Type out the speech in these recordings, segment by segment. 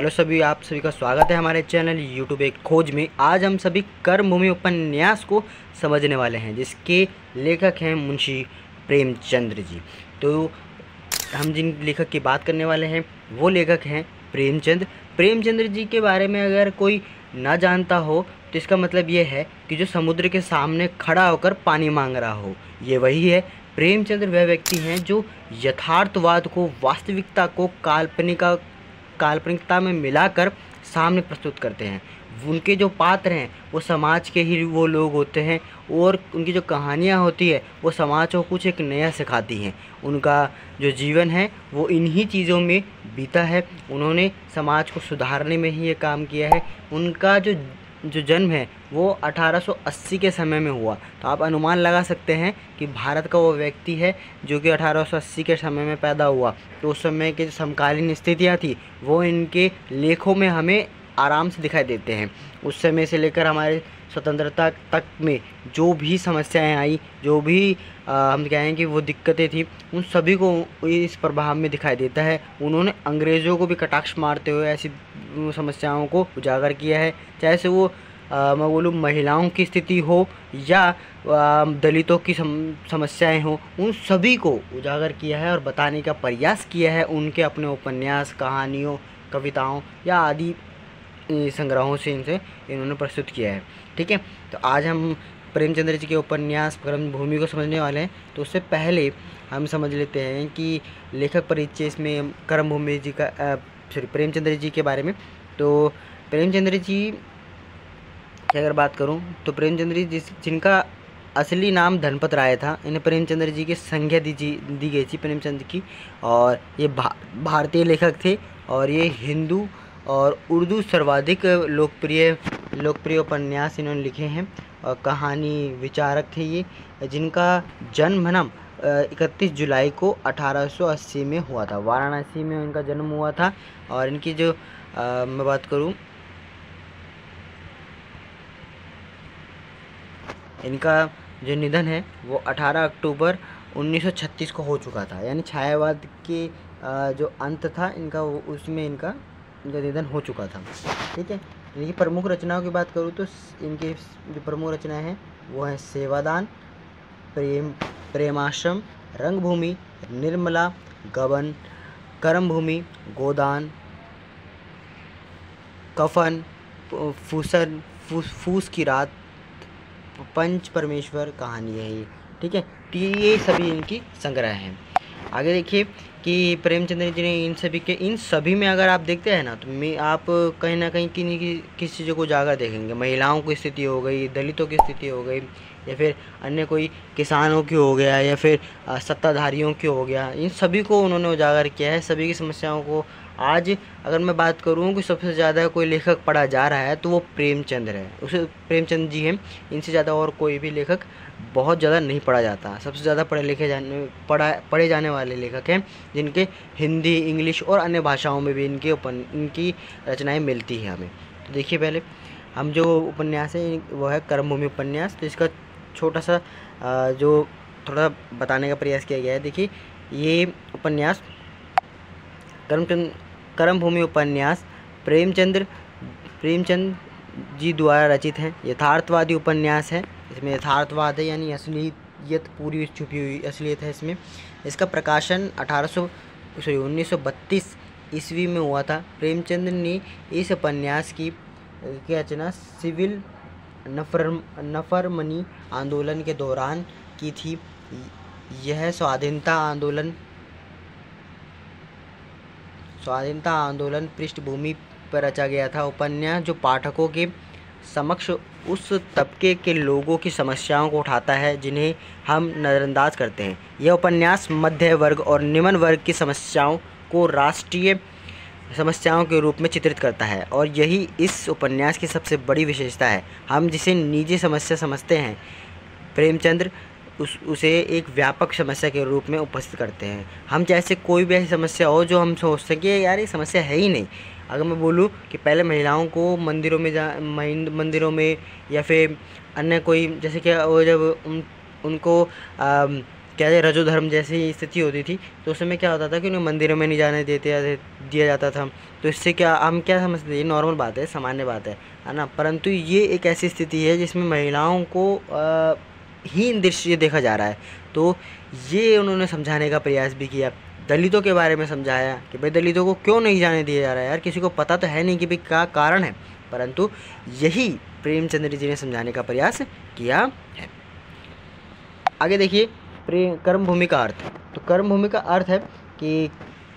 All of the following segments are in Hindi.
हेलो सभी, आप सभी का स्वागत है हमारे चैनल यूट्यूब एक खोज में। आज हम सभी कर्मभूमि उपन्यास को समझने वाले हैं, जिसके लेखक हैं मुंशी प्रेमचंद्र जी। तो हम जिन लेखक की बात करने वाले हैं वो लेखक हैं प्रेमचंद। प्रेमचंद्र जी के बारे में अगर कोई ना जानता हो तो इसका मतलब ये है कि जो समुद्र के सामने खड़ा होकर पानी मांग रहा हो, ये वही है। प्रेमचंद्र वह व्यक्ति हैं जो यथार्थवाद को, वास्तविकता को काल्पनिकता में मिलाकर सामने प्रस्तुत करते हैं। उनके जो पात्र हैं वो समाज के ही वो लोग होते हैं, और उनकी जो कहानियाँ होती है वो समाज को कुछ एक नया सिखाती हैं। उनका जो जीवन है वो इन्हीं चीज़ों में बीता है। उन्होंने समाज को सुधारने में ही ये काम किया है। उनका जो जन्म है वो 1880 के समय में हुआ। तो आप अनुमान लगा सकते हैं कि भारत का वो व्यक्ति है जो कि 1880 के समय में पैदा हुआ। तो उस समय की जो समकालीन स्थितियाँ थी वो इनके लेखों में हमें आराम से दिखाई देते हैं। उस समय से लेकर हमारे स्वतंत्रता तक में जो भी समस्याएं आई, जो भी हम कहें कि वो दिक्कतें थी, उन सभी को इस प्रभाव में दिखाई देता है। उन्होंने अंग्रेज़ों को भी कटाक्ष मारते हुए ऐसी समस्याओं को उजागर किया है, चाहे से वो मैं बोलूँ महिलाओं की स्थिति हो या दलितों की समस्याएं हो, उन सभी को उजागर किया है और बताने का प्रयास किया है उनके अपने उपन्यास, कहानियों, कविताओं या आदि संग्रहों से इन्होंने प्रस्तुत किया है। ठीक है, तो आज हम प्रेमचंद्र जी के उपन्यास कर्मभूमि को समझने वाले हैं। तो उससे पहले हम समझ लेते हैं कि लेखक परिचय इसमें कर्मभूमि जी का प्रेमचंद्र जी के बारे में। तो प्रेमचंद्र जी की अगर बात करूं तो प्रेमचंद्र जी जिनका असली नाम धनपत राय था, इन्हें प्रेमचंद्र जी की संज्ञा दी गई थी प्रेमचंद की। और ये भारतीय लेखक थे और ये हिंदू और उर्दू सर्वाधिक लोकप्रिय उपन्यास इन्होंने लिखे हैं और कहानी विचारक थे ये, जिनका जन्म ना 31 जुलाई को 1880 में हुआ था। वाराणसी में इनका जन्म हुआ था। और इनकी जो मैं बात करूं, इनका जो निधन है वो 18 अक्टूबर 1936 को हो चुका था। यानी छायावाद के जो अंत था इनका, उसमें इनका निधन हो चुका था। ठीक है, इनकी प्रमुख रचनाओं की बात करूँ तो इनके जो प्रमुख रचनाएं हैं वो हैं सेवादान, प्रेमाश्रम, रंगभूमि, निर्मला, गबन, कर्मभूमि, गोदान, कफन, फूस की रात, पंच परमेश्वर कहानी है ये। ठीक है, तो ये सभी इनकी संग्रह हैं। आगे देखिए कि प्रेमचंद्र जी ने इन सभी में अगर आप देखते हैं ना, तो आप कहीं ना कहीं किस चीज़ों को उजागर देखेंगे। महिलाओं की स्थिति हो गई, दलितों की स्थिति हो गई, या फिर अन्य कोई किसानों की हो गया, या फिर सत्ताधारियों की हो गया, इन सभी को उन्होंने उजागर किया है, सभी की समस्याओं को। आज अगर मैं बात करूं कि सबसे ज़्यादा कोई लेखक पढ़ा जा रहा है तो वो प्रेमचंद्र है, उसे प्रेमचंद जी हैं। इनसे ज़्यादा और कोई भी लेखक बहुत ज़्यादा नहीं पढ़ा जाता। सबसे ज़्यादा पढ़े जाने वाले लेखक हैं, जिनके हिंदी, इंग्लिश और अन्य भाषाओं में भी इनकी रचनाएं मिलती हैं हमें। तो देखिए, पहले हम जो उपन्यास है वो है कर्मभूमि उपन्यास। तो इसका छोटा सा जो थोड़ा बताने का प्रयास किया गया है। देखिए, ये उपन्यास कर्मभूमि उपन्यास प्रेमचंद जी द्वारा रचित हैं। यथार्थवादी उपन्यास है। इसमें यथार्थवाद है, यानी असलियत, पूरी छुपी हुई असलियत है इसमें। इसका प्रकाशन 1932 ईस्वी में हुआ था। प्रेमचंद ने इस उपन्यास की रचना सिविल नफरमनी आंदोलन के दौरान की थी। यह स्वाधीनता आंदोलन पृष्ठभूमि पर रचा गया था। उपन्यास जो पाठकों के समक्ष उस तबके के लोगों की समस्याओं को उठाता है जिन्हें हम नज़रअंदाज करते हैं। यह उपन्यास मध्य वर्ग और निम्न वर्ग की समस्याओं को राष्ट्रीय समस्याओं के रूप में चित्रित करता है, और यही इस उपन्यास की सबसे बड़ी विशेषता है। हम जिसे निजी समस्या समझते हैं, प्रेमचंद्र उसे एक व्यापक समस्या के रूप में उपस्थित करते हैं। हम जैसे कोई भी ऐसी समस्या हो जो हम सोचते हैं कि यार ये समस्या है ही नहीं। अगर मैं बोलूँ कि पहले महिलाओं को मंदिरों में या फिर अन्य कोई, जैसे कि वो जब उनको क्या है रजोधर्म जैसी स्थिति होती थी, तो उस समय क्या होता था कि उन्हें मंदिरों में नहीं जाने दिया जाता था। तो इससे क्या हम क्या समझते हैं, ये नॉर्मल बात है, सामान्य बात है ना। परंतु ये एक ऐसी स्थिति है जिसमें महिलाओं को हीन दृष्टि देखा जा रहा है। तो ये उन्होंने समझाने का प्रयास भी किया, दलितों के बारे में समझाया कि भाई दलितों को क्यों नहीं जाने दिया जा रहा है यार, किसी को पता तो है नहीं कि भाई क्या कारण है, परंतु यही प्रेमचंद्र जी ने समझाने का प्रयास किया है। आगे देखिए कर्म भूमि का अर्थ। तो कर्म भूमि का अर्थ है कि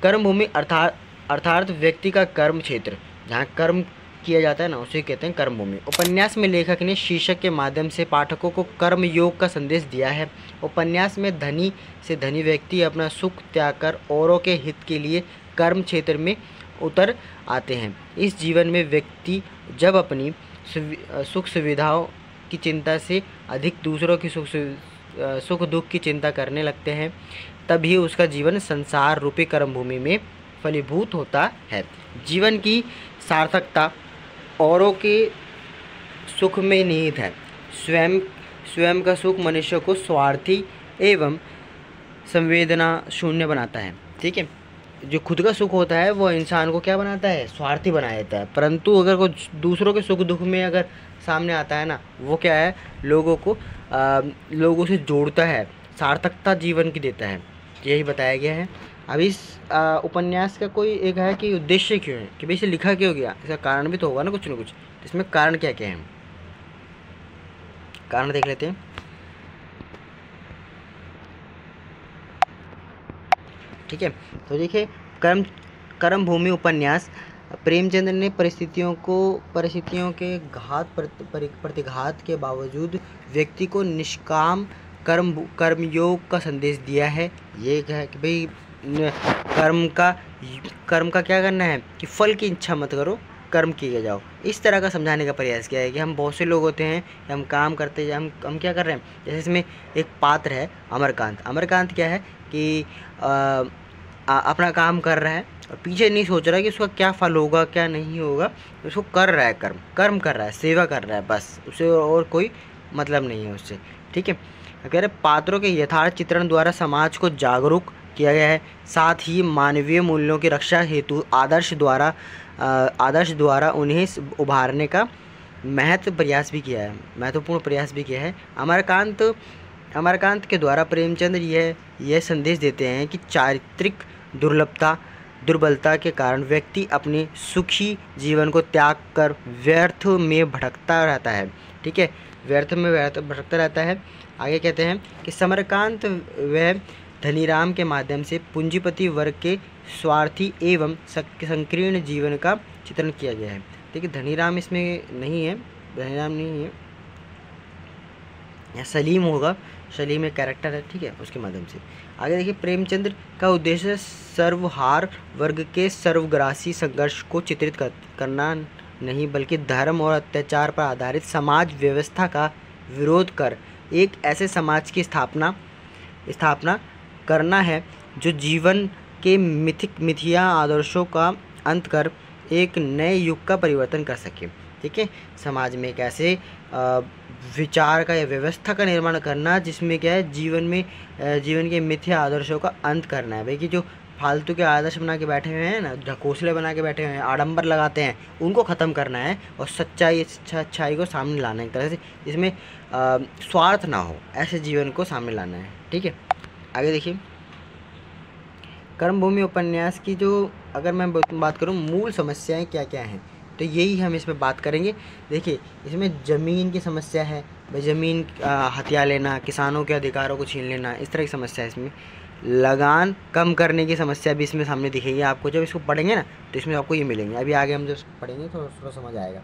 कर्म भूमि अर्थात व्यक्ति का कर्म क्षेत्र, जहाँ कर्म किया जाता है ना, उसे कहते हैं कर्म भूमि। उपन्यास में लेखक ने शीर्षक के माध्यम से पाठकों को कर्म योग का संदेश दिया है। उपन्यास में धनी से धनी व्यक्ति अपना सुख त्याग कर औरों के हित के लिए कर्म क्षेत्र में उतर आते हैं। इस जीवन में व्यक्ति जब अपनी सुख सुविधाओं की चिंता से अधिक दूसरों की सुख दुख की चिंता करने लगते हैं, तभी उसका जीवन संसार रूपी कर्म भूमि में फलीभूत होता है। जीवन की सार्थकता औरों के सुख में निहित है। स्वयं का सुख मनुष्य को स्वार्थी एवं संवेदना शून्य बनाता है। ठीक है, जो खुद का सुख होता है वो इंसान को क्या बनाता है, स्वार्थी बना देता है। परंतु अगर कोई दूसरों के सुख दुख में अगर सामने आता है ना, वो क्या है, लोगों से जोड़ता है, सार्थकता जीवन की देता है। यही बताया गया है। अब इस उपन्यास का कोई एक है कि उद्देश्य क्यों है, कि भाई इसे लिखा क्यों गया, इसका कारण भी तो होगा ना कुछ न कुछ। तो इसमें कारण क्या क्या है, कारण देख लेते हैं। ठीक है, तो देखिए कर्म भूमि उपन्यास प्रेमचंद्र ने परिस्थितियों के प्रतिघात के बावजूद व्यक्ति को निष्काम कर्मयोग का संदेश दिया है। ये है कि भाई कर्म का क्या करना है कि फल की इच्छा मत करो, कर्म किए जाओ। इस तरह का समझाने का प्रयास किया है कि हम बहुत से लोग होते हैं, हम काम करते हैं, हम क्या कर रहे हैं। जैसे इसमें एक पात्र है अमरकांत क्या है कि अपना काम कर रहा है और पीछे नहीं सोच रहा कि उसका क्या फल होगा क्या नहीं होगा, उसको कर रहा है, कर्म कर रहा है, सेवा कर रहा है, बस उसे और कोई मतलब नहीं है उससे। ठीक है, अगर पात्रों के यथार्थ चित्रण द्वारा समाज को जागरूक किया गया है, साथ ही मानवीय मूल्यों की रक्षा हेतु आदर्श द्वारा उन्हें उभारने का महत्वपूर्ण प्रयास भी किया है। अमरकांत के द्वारा प्रेमचंद्र यह संदेश देते हैं कि चारित्रिक दुर्बलता के कारण व्यक्ति अपने सुखी जीवन को त्याग कर व्यर्थ में भटकता रहता है। ठीक है, व्यर्थ में भटकता रहता है। आगे कहते हैं कि समरकांत वह धनीराम के माध्यम से पूंजीपति वर्ग के स्वार्थी एवं संकीर्ण जीवन का चित्रण किया गया है। देखिए धनीराम इसमें नहीं है, या सलीम होगा, सलीम एक कैरेक्टर है। ठीक है, उसके माध्यम से आगे देखिए प्रेमचंद्र का उद्देश्य सर्वहार वर्ग के सर्वग्रासी संघर्ष को चित्रित करना नहीं, बल्कि धर्म और अत्याचार पर आधारित समाज व्यवस्था का विरोध कर एक ऐसे समाज की स्थापना करना है जो जीवन के मिथ्या आदर्शों का अंत कर एक नए युग का परिवर्तन कर सके। ठीक है, समाज में एक ऐसे विचार का या व्यवस्था का निर्माण करना जिसमें क्या है, जीवन के मिथ्या आदर्शों का अंत करना है। भाई कि जो फालतू के आदर्श बना के बैठे हुए हैं ना, ढकोसले बना के बैठे हुए हैं, आडंबर लगाते हैं, उनको ख़त्म करना है और अच्छाई को सामने लाना है, एक तरह से जिसमें स्वार्थ ना हो, ऐसे जीवन को सामने लाना है। ठीक है, आगे देखिए कर्मभूमि उपन्यास की जो अगर मैं बात करूँ मूल समस्याएं क्या क्या हैं, तो यही हम इसमें बात करेंगे। देखिए इसमें ज़मीन की समस्या है, भाई ज़मीन हथिया लेना, किसानों के अधिकारों को छीन लेना, इस तरह की समस्या है। इसमें लगान कम करने की समस्या भी इसमें सामने दिखेगी आपको। जब इसको पढ़ेंगे ना तो इसमें आपको ये मिलेंगे, अभी आगे हम जब पढ़ेंगे तो थोड़ा समझ आएगा।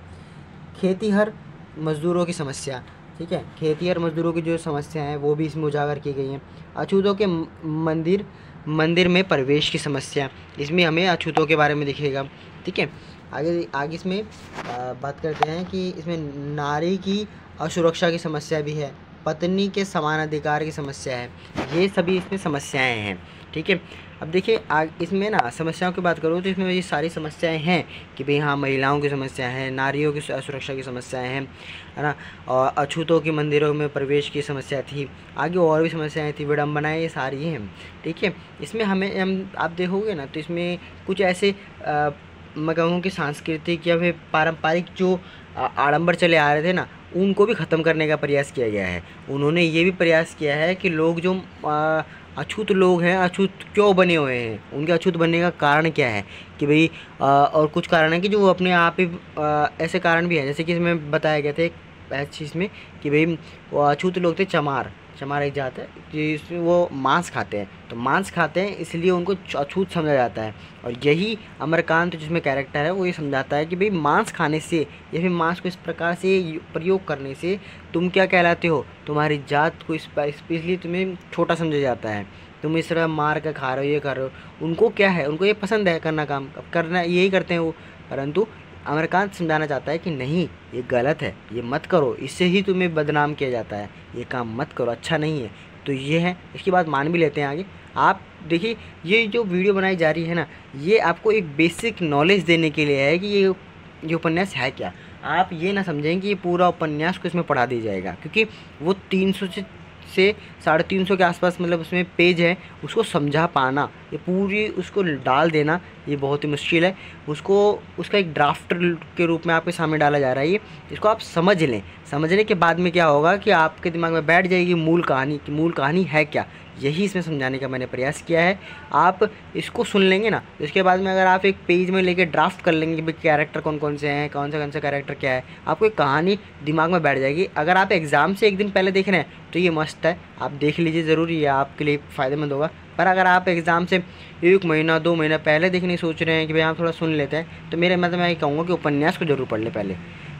खेतीहर मजदूरों की समस्या, ठीक है, खेतीहर मजदूरों की जो समस्या है वो भी इसमें उजागर की गई हैं। अछूतों के मंदिर में प्रवेश की समस्या, इसमें हमें अछूतों के बारे में दिखेगा। ठीक है, आगे इसमें बात करते हैं कि इसमें नारी की असुरक्षा की समस्या भी है, पत्नी के समान अधिकार की समस्या है, ये सभी इसमें समस्याएं हैं। ठीक है। अब देखिए इसमें ना समस्याओं की बात करूँ तो इसमें ये सारी समस्याएं हैं कि भाई हाँ, महिलाओं की समस्या है, नारियों की सुरक्षा की समस्याएं हैं, है ना, और अछूतों के मंदिरों में प्रवेश की समस्या थी, आगे और भी समस्याएं थी, विडम्बनाएं, ये सारी हैं, ठीक है। इसमें हम आप देखोगे ना तो इसमें कुछ ऐसे मैं कहूँ कि सांस्कृतिक या फिर पारंपरिक जो आडंबर चले आ रहे थे ना, उनको भी ख़त्म करने का प्रयास किया गया है। उन्होंने ये भी प्रयास किया है कि लोग जो अछूत लोग हैं, अछूत क्यों बने हुए हैं, उनके अछूत बनने का कारण क्या है कि भाई और कुछ कारण है कि जो वो अपने आप ही ऐसे कारण भी हैं, जैसे कि इसमें बताया गया था एक चीज़ में कि भाई वो अछूत लोग थे चमार एक जात है जिसमें वो मांस खाते हैं, तो मांस खाते हैं इसलिए उनको अछूत समझा जाता है। और यही अमरकांत जिसमें कैरेक्टर है वो ये समझाता है कि भाई मांस खाने से या फिर मांस को इस प्रकार से प्रयोग करने से तुम क्या कहलाते हो, तुम्हारी जात को इसलिए तुम्हें छोटा समझा जाता है, तुम इस तरह मार कर खा रहे हो, ये कर रहे हो। उनको क्या है, उनको ये पसंद है करना, काम करना यही करते हैं वो, परंतु अमरकांत समझाना चाहता है कि नहीं, ये गलत है, ये मत करो, इससे ही तुम्हें बदनाम किया जाता है, ये काम मत करो, अच्छा नहीं है। तो ये है, इसकी बात मान भी लेते हैं आगे। आप देखिए ये जो वीडियो बनाई जा रही है ना, ये आपको एक बेसिक नॉलेज देने के लिए है कि ये उपन्यास है क्या। आप ये ना समझें कि ये पूरा उपन्यास को इसमें पढ़ा दिया जाएगा, क्योंकि वो 300 से 350 के आसपास मतलब उसमें पेज है, उसको समझा पाना, ये पूरी उसको डाल देना ये बहुत ही मुश्किल है। उसका एक ड्राफ्ट के रूप में आपके सामने डाला जा रहा है ये, इसको आप समझ लें। समझने के बाद में क्या होगा कि आपके दिमाग में बैठ जाएगी मूल कहानी कि मूल कहानी है क्या, यही इसमें समझाने का मैंने प्रयास किया है। आप इसको सुन लेंगे ना, इसके बाद में अगर आप एक पेज में लेके ड्राफ्ट कर लेंगे कि भाई कैरेक्टर कौन कौन से हैं, कौन सा कैरेक्टर क्या है, आपको एक कहानी दिमाग में बैठ जाएगी। अगर आप एग्ज़ाम से एक दिन पहले देख रहे हैं तो ये मस्त है, आप देख लीजिए ज़रूर, ये आपके लिए फ़ायदेमंद होगा। पर अगर आप एग्ज़ाम से 1 महीना 2 महीना पहले देखने सोच रहे हैं कि भाई आप थोड़ा सुन लेते हैं, तो मेरे मतलब मैं ये कहूँगा कि उपन्यास को ज़रूर पढ़ लें। पहले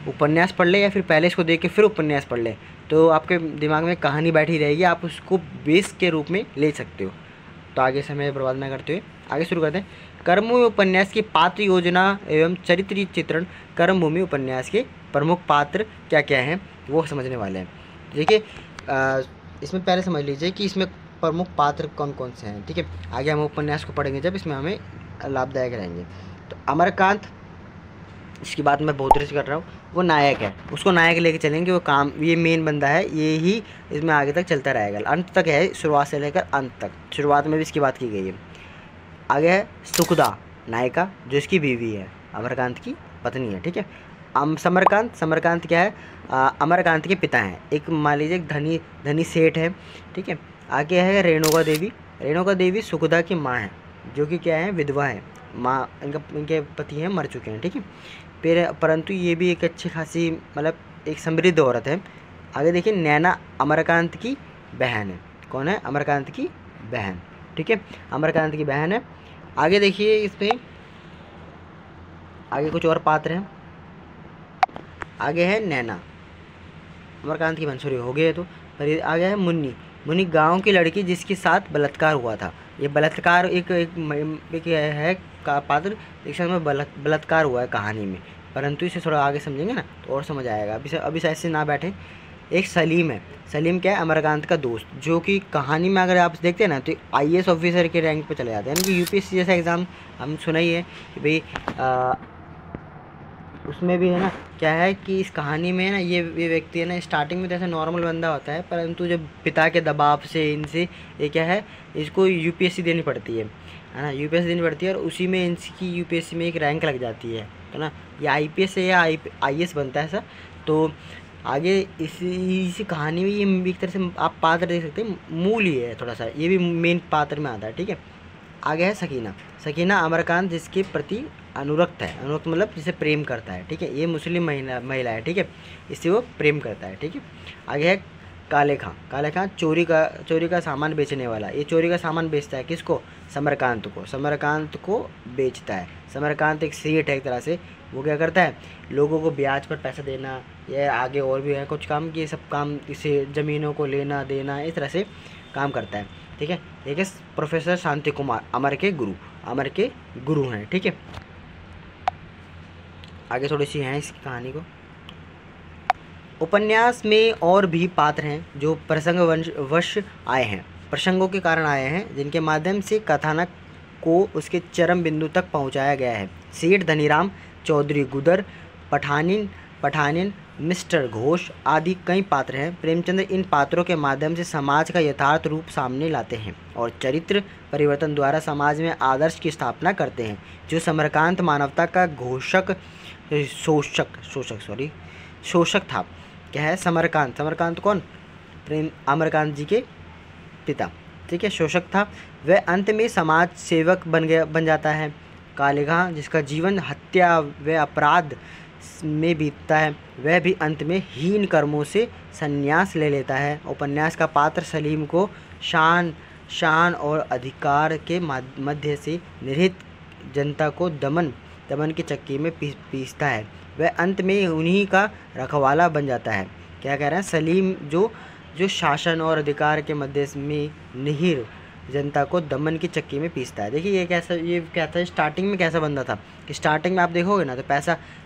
उपन्यास पढ़ ले या फिर पहले इसको देख के फिर उपन्यास पढ़ ले, तो आपके दिमाग में कहानी बैठी रहेगी, आप उसको बेस के रूप में ले सकते हो। तो आगे समय बर्बाद न करते हुए आगे शुरू करते हैं। कर्मभूमि उपन्यास की पात्र योजना एवं चरित्र चित्रण। कर्मभूमि उपन्यास के प्रमुख पात्र क्या क्या हैं वो समझने वाले हैं। देखिए इसमें पहले समझ लीजिए कि इसमें प्रमुख पात्र कौन कौन से हैं, ठीक है। आगे हम उपन्यास को पढ़ेंगे जब, इसमें हमें लाभदायक रहेंगे। तो अमरकांत, इसकी बात मैं बहुत देर से कर रहा हूँ, वो नायक है, उसको नायक लेके चलेंगे, वो काम, ये मेन बंदा है, ये ही इसमें आगे तक चलता रहेगा, अंत तक है, शुरुआत से लेकर अंत तक। शुरुआत में भी इसकी बात की गई है। आगे है सुखदा नायिका, जो इसकी बीवी है, अमरकांत की पत्नी है, ठीक है। समरकांत क्या है, अमरकांत के पिता हैं, एक मान लीजिए धनी सेठ है, ठीक है। आगे है रेणुका देवी सुखदा की माँ है, जो कि क्या है, विधवा है, माँ, इनके पति हैं, मर चुके हैं, ठीक है। फिर परंतु ये भी एक अच्छी खासी मतलब एक समृद्ध औरत है। आगे देखिए नैना अमरकांत की बहन है। कौन है, अमरकांत की बहन, ठीक है, अमरकांत की बहन है। आगे देखिए इसमें आगे कुछ और पात्र हैं। आगे है नैना, अमरकांत की बहन, सॉरी हो गए तो। फिर आगे है मुन्नी गांव की लड़की जिसके साथ बलात्कार हुआ था। ये बलात्कार एक है का पात्र, एक साथ में बलात्कार हुआ है कहानी में, परंतु इसे थोड़ा आगे समझेंगे ना तो और समझ आएगा, अभी से ऐसे ना बैठे। एक सलीम है, सलीम क्या है, अमरकांत का दोस्त, जो कि कहानी में अगर आप देखते हैं ना तो IAS ऑफिसर के रैंक पे चले जाते हैं, यानी कि UPSC जैसा एग्ज़ाम हम सुना ही है कि भाई उसमें भी है ना, क्या है कि इस कहानी में ना ये व्यक्ति है ना, स्टार्टिंग में तो ऐसा नॉर्मल बंदा होता है, परंतु जब पिता के दबाव से इनसे ये क्या है, इसको UPSC देनी पड़ती है ना, UPSC देनी पड़ती है, और उसी में इसकी UPSC में एक रैंक लग जाती है ना, ये IPS से या IAS बनता है ऐसा। तो आगे इसी कहानी में ये एक तरह से आप पात्र देख सकते हैं, मूल ही है थोड़ा सा, ये भी मेन पात्र में आता है, ठीक है। आगे है सकीना अमरकांत जिसके प्रति अनुरक्त है, अनुरक्त मतलब जिसे प्रेम करता है, ठीक है, ये मुस्लिम महिला है, ठीक है, इससे वो प्रेम करता है, ठीक है। आगे है काले खां चोरी का सामान बेचने वाला, ये चोरी का सामान बेचता है, किसको, समरकांत को बेचता है। समरकांत एक सेठ है एक तरह से, वो क्या करता है, लोगों को ब्याज पर पैसा देना, या आगे और भी है कुछ काम, ये सब काम, इसे ज़मीनों को लेना देना, इस तरह से काम करता है, ठीक है। एक है प्रोफेसर शांति कुमार, अमर के गुरु हैं, ठीक है। आगे थोड़ी सी हैं इस कहानी को। उपन्यास में और भी पात्र हैं जो प्रसंगवश आए हैं, प्रसंगों के कारण आए हैं जिनके माध्यम से कथानक को उसके चरम बिंदु तक पहुंचाया गया है। सेठ धनीराम, चौधरी गुदर, पठानिन, मिस्टर घोष आदि कई पात्र हैं। प्रेमचंद इन पात्रों के माध्यम से समाज का यथार्थ रूप सामने लाते हैं और चरित्र परिवर्तन द्वारा समाज में आदर्श की स्थापना करते हैं। जो समरकांत मानवता का शोषक था। क्या है समरकांत कौन? अमरकांत जी के पिता, ठीक है, शोषक था। वह अंत में समाज सेवक बन जाता है। कालीघाट जिसका जीवन हत्या व अपराध में बीतता है, वह भी अंत में हीन कर्मों से संन्यास ले लेता है। उपन्यास का पात्र सलीम को शान और अधिकार के मध्य से निहित जनता को दमन की चक्की में पीसता है। वह अंत में उन्हीं का रखवाला बन जाता है। क्या कह रहे हैं? सलीम जो शासन और अधिकार के मध्य में निहित जनता को दमन की चक्की में पीसता है। देखिए ये कहता है स्टार्टिंग में कैसा बंदा था कि स्टार्टिंग में आप देखोगे ना तो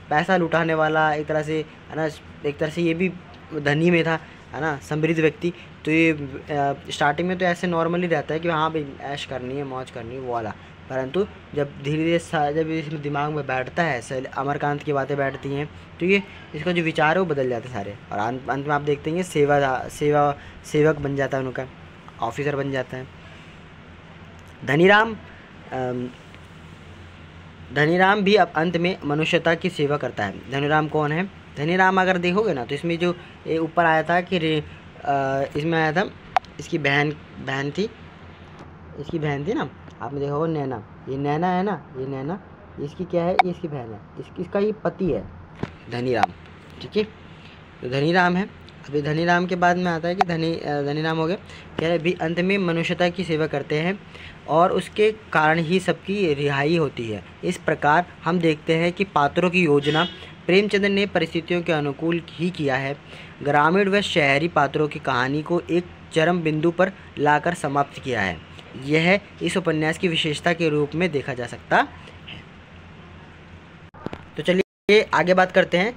पैसा लुटाने वाला एक तरह से, है ना, एक तरह से ये भी धनी में था, है ना, समृद्ध व्यक्ति। तो ये स्टार्टिंग में तो ऐसे नॉर्मली रहता है कि हाँ भाई ऐश करनी है, मौज करनी है, वो वाला। परंतु जब धीरे धीरे जब इसमें दिमाग में बैठता है, अमरकांत की बातें बैठती हैं, तो ये इसका जो विचार है वो बदल जाते हैं सारे। और अंत में आप देखते हैं सेवक बन जाता है, उनका ऑफिसर बन जाता है। धनीराम भी अब अंत में मनुष्यता की सेवा करता है। धनीराम कौन है? धनीराम अगर देखोगे ना तो इसमें जो ऊपर आया था कि इसमें आया था इसकी बहन थी ना, आपने देखा होगा नैना। ये नैना है ना, ये नैना इसकी क्या है? ये इसकी बहन है, इसका ये पति है धनीराम, ठीक है। तो धनीराम है। अभी धनीराम के बाद में आता है कि धनीराम हो गए, कह रहे भी अंत में मनुष्यता की सेवा करते हैं और उसके कारण ही सबकी रिहाई होती है। इस प्रकार हम देखते हैं कि पात्रों की योजना प्रेमचंद ने परिस्थितियों के अनुकूल ही किया है। ग्रामीण व शहरी पात्रों की कहानी को एक चरम बिंदु पर लाकर समाप्त किया है। यह इस उपन्यास की विशेषता के रूप में देखा जा सकता है। तो चलिए आगे बात करते हैं।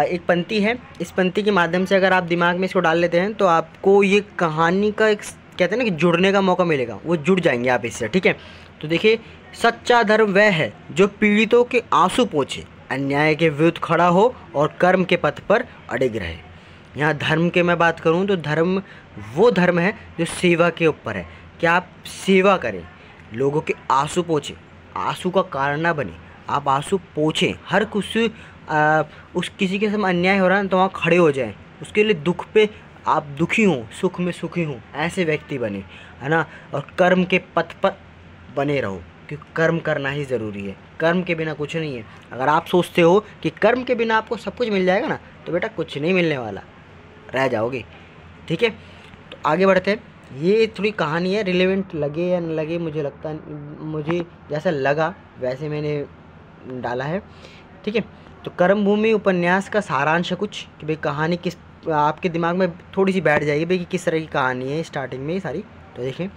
एक पंक्ति है, इस पंक्ति के माध्यम से अगर आप दिमाग में इसको डाल लेते हैं तो आपको ये कहानी का एक कहते हैं ना कि जुड़ने का मौका मिलेगा, वो जुड़ जाएंगे आप इससे, ठीक है। तो देखिए, सच्चा धर्म वह है जो पीड़ितों के आंसू पोंछे, अन्याय के विरुद्ध खड़ा हो और कर्म के पथ पर अडिग रहे। यहाँ धर्म के मैं बात करूँ तो धर्म वो धर्म है जो सेवा के ऊपर है, कि आप सेवा करें, लोगों के आंसू पोंछे, आंसू का कारण ना बने, आप आंसू पोंछें। हर कुछ उस किसी के साथ अन्याय हो रहा है तो वहाँ खड़े हो जाएं, उसके लिए दुख पे आप दुखी हों, सुख में सुखी हों, ऐसे व्यक्ति बने, है ना। और कर्म के पथ पर बने रहो, क्योंकि कर्म करना ही ज़रूरी है, कर्म के बिना कुछ नहीं है। अगर आप सोचते हो कि कर्म के बिना आपको सब कुछ मिल जाएगा ना, तो बेटा कुछ नहीं मिलने वाला, रह जाओगे, ठीक है। तो आगे बढ़ते हैं। ये थोड़ी कहानी है, रिलेवेंट लगे या न लगे, मुझे जैसा लगा वैसे मैंने डाला है, ठीक है। तो कर्मभूमि उपन्यास का सारांश है कुछ कि भाई कहानी किस, आपके दिमाग में थोड़ी सी बैठ जाएगी भाई कि किस तरह की कहानी है स्टार्टिंग में ये सारी। तो देखिए,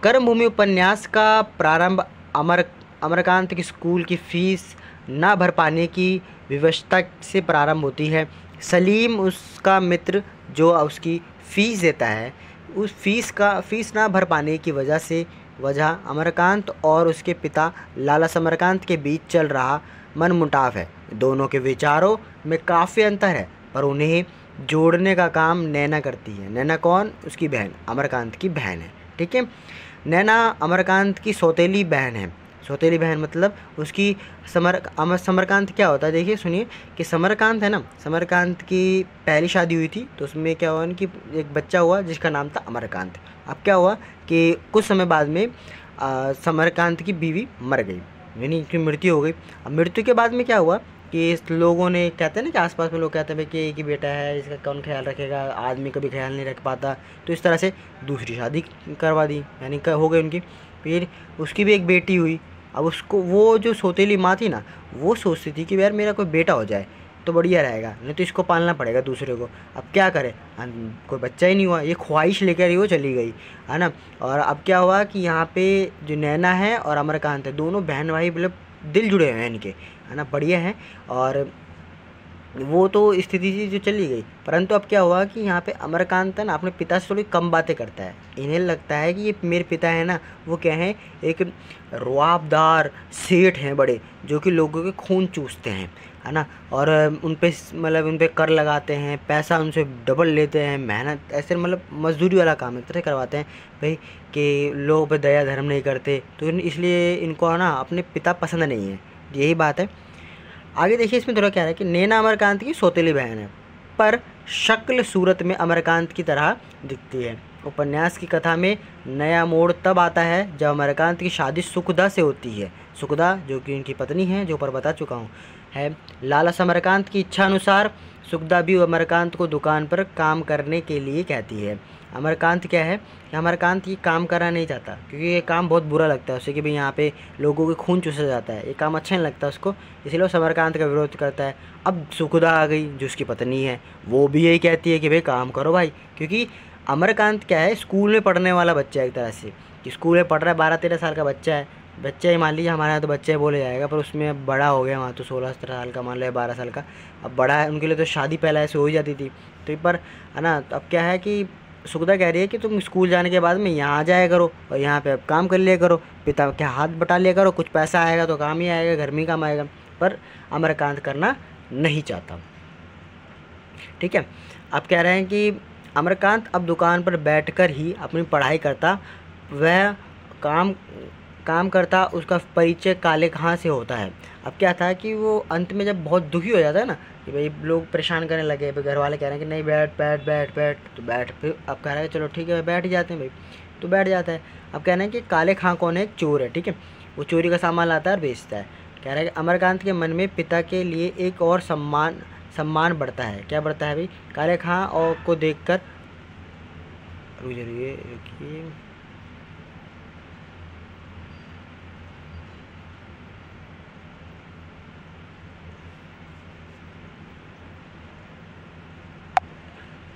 कर्मभूमि उपन्यास का प्रारंभ अमरकांत की स्कूल की फीस ना भर पाने की विवशता से प्रारंभ होती है। सलीम उसका मित्र जो उसकी फ़ीस देता है, उस फीस ना भर पाने की वजह अमरकांत और उसके पिता लाला समरकांत के बीच चल रहा मनमुटाव है। दोनों के विचारों में काफ़ी अंतर है, पर उन्हें जोड़ने का काम नैना करती है। नैना कौन? उसकी बहन, अमरकांत की बहन है, ठीक है। नैना अमरकांत की सौतेली बहन है। सौतेली बहन मतलब उसकी समरकांत क्या होता है, देखिए सुनिए कि समरकांत है ना, समरकांत की पहली शादी हुई थी तो उसमें क्या हुआ कि एक बच्चा हुआ जिसका नाम था अमरकांत। अब क्या हुआ कि कुछ समय बाद में समरकांत की बीवी मर गई, यानी कि मृत्यु हो गई। अब मृत्यु के बाद में क्या हुआ कि लोगों ने, कहते हैं ना कि आसपास में लोग कहते हैं भाई कि एक ही बेटा है, इसका कौन ख्याल रखेगा, आदमी कभी ख्याल नहीं रख पाता, तो इस तरह से दूसरी शादी करवा दी, यानी हो गई उनकी। फिर उसकी भी एक बेटी हुई। अब उसको, वो जो सौतेली माँ थी ना, वो सोचती थी कि यार मेरा कोई बेटा हो जाए तो बढ़िया रहेगा, नहीं तो इसको पालना पड़ेगा दूसरे को। अब क्या करे, कोई बच्चा ही नहीं हुआ, ये ख्वाहिश लेकर ही वो चली गई, है ना। और अब क्या हुआ कि यहाँ पे जो नैना है और अमरकांत है, दोनों बहन भाई मतलब दिल जुड़े हुए हैं इनके, है ना, बढ़िया हैं। और वो तो स्थिति थी जो चली गई। परंतु अब क्या हुआ कि यहाँ पे अमरकांत है ना अपने पिता से थोड़ी कम बातें करता है। इन्हें लगता है कि ये मेरे पिता है ना, वो क्या है, एक रुआबदार सेठ हैं बड़े, जो कि लोगों के खून चूसते हैं, है ना, और उन पे मतलब उन पे कर लगाते हैं, पैसा उनसे डबल लेते हैं, मेहनत ऐसे मतलब मजदूरी वाला काम एक तरह से करवाते हैं भाई, कि लोगों पे दया धर्म नहीं करते। तो इसलिए इनको है ना अपने पिता पसंद नहीं है, यही बात है। आगे देखिए इसमें थोड़ा क्या है कि नैना अमरकांत की सौतेली बहन है, पर शक्ल सूरत में अमरकांत की तरह दिखती है। उपन्यास की कथा में नया मोड़ तब आता है जब अमरकांत की शादी सुखदा से होती है। सुखदा जो कि उनकी पत्नी है, जो ऊपर बता चुका हूँ, है। लालच अमरकांत की इच्छा अनुसार सुखदा भी अमरकांत को दुकान पर काम करने के लिए कहती है। अमरकांत क्या है कि अमरकांत ये काम करना नहीं चाहता, क्योंकि ये काम बहुत बुरा लगता है उसे, कि भाई यहाँ पे लोगों के खून चूसा जाता है, ये काम अच्छा नहीं लगता उसको, इसलिए वो अमरकांत का विरोध करता है। अब सुखदा आ गई जो उसकी पत्नी है, वो भी यही कहती है कि भाई काम करो भाई, क्योंकि अमरकांत क्या है, स्कूल में पढ़ने वाला बच्चा है एक तरह से, कि स्कूल में पढ़ रहा है, 12-13 साल का बच्चा है। बच्चा ही मान लीजिए, हमारे यहाँ तो बच्चा ही बोले जाएगा, पर उसमें अब बड़ा हो गया, वहाँ तो 16-17 साल का मान लिया, 12 साल का अब बड़ा है। उनके लिए तो शादी पहले ऐसे हो ही जाती थी। तो पर है ना, तो अब क्या है कि सुखदा कह रही है कि तुम स्कूल जाने के बाद में यहाँ आ जाया करो और यहाँ पे अब काम कर लिया करो, पिता के हाथ बटा लिया करो, कुछ पैसा आएगा तो काम ही आएगा, घर में ही काम आएगा। पर अमरकांत करना नहीं चाहता। ठीक है, अब कह रहे हैं कि अमरकांत अब दुकान पर बैठकर ही अपनी पढ़ाई करता, वह काम काम करता, उसका परिचय काले खां से होता है। अब क्या था कि वो अंत में जब बहुत दुखी हो जाता है ना, कि भाई लोग परेशान करने लगे, भाई घर वाले कह रहे हैं कि नहीं बैठ बैठ बैठ बैठ, तो बैठ, फिर अब कह रहा है चलो ठीक है बैठ ही जाते हैं भाई, तो बैठ जाता है। अब कह रहे हैं कि काले खां कौन है, एक चोर है, ठीक है, वो चोरी का सामान लाता है और बेचता है। कह रहा है कि अमरकांत के मन में पिता के लिए एक और सम्मान बढ़ता है। क्या बढ़ता है भाई, काले खां और को देख कर,